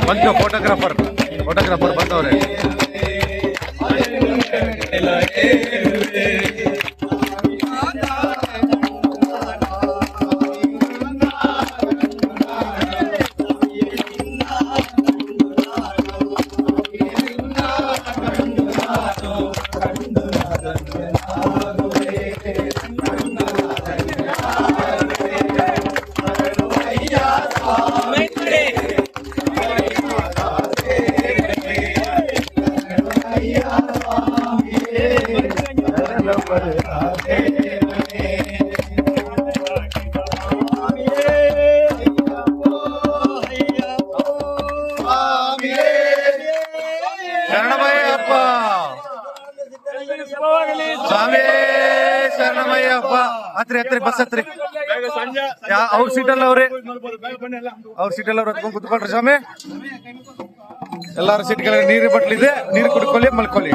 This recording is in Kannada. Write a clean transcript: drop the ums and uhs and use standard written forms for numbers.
ಬಂತು ಫೋಟೋಗ್ರಾಫರ್ ಬಂದವ್ರೆ. ಶರಣಮಯ್ಯಪ್ಪ ಸ್ವಾಮಿ, ಶರಣಮಯ್ಯಪ್ಪ. ಹತ್ರಿ ಬಸ್ ಹತ್ರಿ. ಅವ್ರ ಸೀಟಲ್ಲಿ ಹತ್ಕೊಂಡು ಕುತ್ಕೊಳ್ರಿ ಸ್ವಾಮಿ. ಎಲ್ಲಾರ ಸೀಟ್ಗಳಿಗೆ ನೀರು ಬಟ್ಲಿದೆ, ನೀರು ಕುಡ್ಕೊಳ್ಳಿ, ಮಲ್ಕೊಳ್ಳಿ.